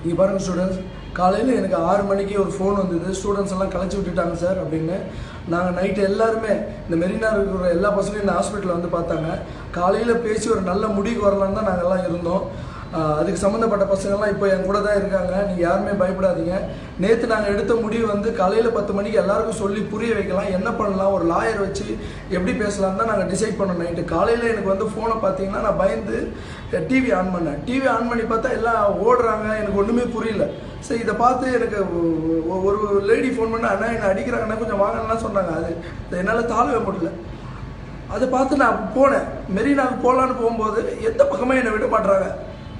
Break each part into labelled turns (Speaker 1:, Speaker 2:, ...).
Speaker 1: இங்கே பாருங்கள் ஸ்டூடெண்ட்ஸ், காலையில் எனக்கு 6 மணிக்கு ஒரு ஃபோன் வந்தது. ஸ்டூடெண்ட்ஸ் எல்லாம் கலைச்சி விட்டுட்டாங்க சார் அப்படின்னு. நாங்கள் நைட்டு எல்லாருமே இந்த மெரினா இருக்கிற எல்லா பசங்களும் இந்த ஹாஸ்பிட்டலில் வந்து பார்த்தாங்க. காலையில் பேசி ஒரு நல்ல முடிவுக்கு வரலான்னு தான் நாங்கள் எல்லாம் இருந்தோம். அதுக்கு சம்மந்தப்பட்ட பசங்கள்லாம் இப்போ என் கூட தான் இருக்காங்க. நீங்கள் யாருமே பயப்படாதீங்க. நேற்று நாங்கள் எடுத்த முடிவு வந்து காலையில் 10 மணிக்கு எல்லாருக்கும் சொல்லி புரிய வைக்கலாம், என்ன பண்ணலாம், ஒரு லாயர் வச்சு எப்படி பேசலான்னு தான் நாங்கள் டிசைட் பண்ணோம். நைட்டு காலையில் எனக்கு வந்து ஃபோனை பார்த்தீங்கன்னா நான் பயந்து டிவி ஆன் பண்ணேன். டிவி ஆன் பண்ணி பார்த்தா எல்லாம் ஓடுறாங்க, எனக்கு ஒன்றுமே புரியல. சரி, இதை பார்த்து எனக்கு ஒரு லேடி ஃபோன் பண்ண, அண்ணா என்னை அடிக்கிறாங்கண்ணா கொஞ்சம் வாங்கலாம் சொன்னாங்க. அது என்னால் தாழவே முடியல. அதை பார்த்து நான் போனேன். மெரினாவுக்கு போகலான்னு போகும்போது எந்த பக்கமே என்னை விட மாட்டுறாங்க.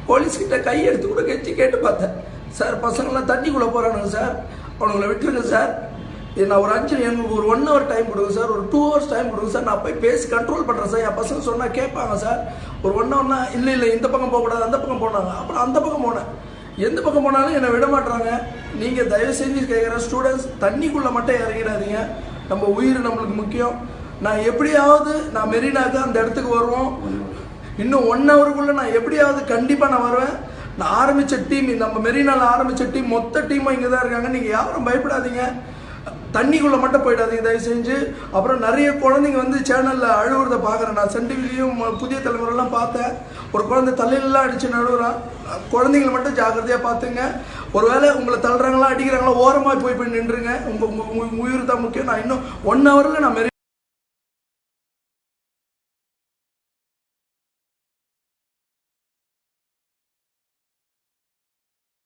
Speaker 1: போலீஸ்கிட்ட கை எடுத்து கூட கேட்டு பார்த்தேன். சார் பசங்களாம் தண்ணிக்குள்ளே போகிறானுங்க சார், அவனுங்களை விட்டுருங்க சார், நான் ஒரு எனக்கு ஒரு 1 hour டைம் கொடுங்க சார், ஒரு 2 hours டைம் கொடுங்க சார், நான் போய் பேசி கண்ட்ரோல் பண்ணுறேன் சார். என் பசங்க சொன்னால் கேட்பாங்க சார். ஒரு 1 hourனா இல்லை இந்த பக்கம் போகக்கூடாது, அந்த பக்கம் போனாங்க. அப்புறம் அந்த பக்கம் போனேன். எந்த பக்கம் போனாலும் என்னை விட மாட்டுறாங்க. நீங்கள் தயவு செஞ்சு கேட்குற ஸ்டூடெண்ட்ஸ், தண்ணிக்குள்ளே மட்டும் இறங்கிடாதீங்க. நம்ம உயிர் நம்மளுக்கு முக்கியம். நான் எப்படியாவது நான் மெரினாக்கு அந்த இடத்துக்கு வருவோம். இன்னும் 1 hourக்குள்ளே நான் எப்படியாவது கண்டிப்பாக நான் வருவேன். நான் ஆரம்பித்த டீம், நம்ம மெரினாவில் ஆரம்பித்த டீம் மொத்த டீமும் இங்கே தான் இருக்காங்க. நீங்கள் யாரும் பயப்படாதீங்க, தண்ணிக்குள்ளே மட்டும் போயிடாதீங்க தயவு செஞ்சு. அப்புறம் நிறைய குழந்தைங்க வந்து சேனலில் அழுவுறதை பார்க்குறேன். நான் சன் டிவிலையும் புதிய தலைமுறைலாம் பார்த்தேன். ஒரு குழந்தை தலையிலலாம் அடித்து நழுவுறான். குழந்தைங்களை மட்டும் ஜாக்கிரதையாக பார்த்துங்க. ஒருவேளை உங்களை தள்ளுறாங்களா அடிக்கிறாங்களா ஓரமாக போய் நின்றுங்க. உங்கள் உயிர் தான் முக்கியம். நான் இன்னும் 1 hourல நான்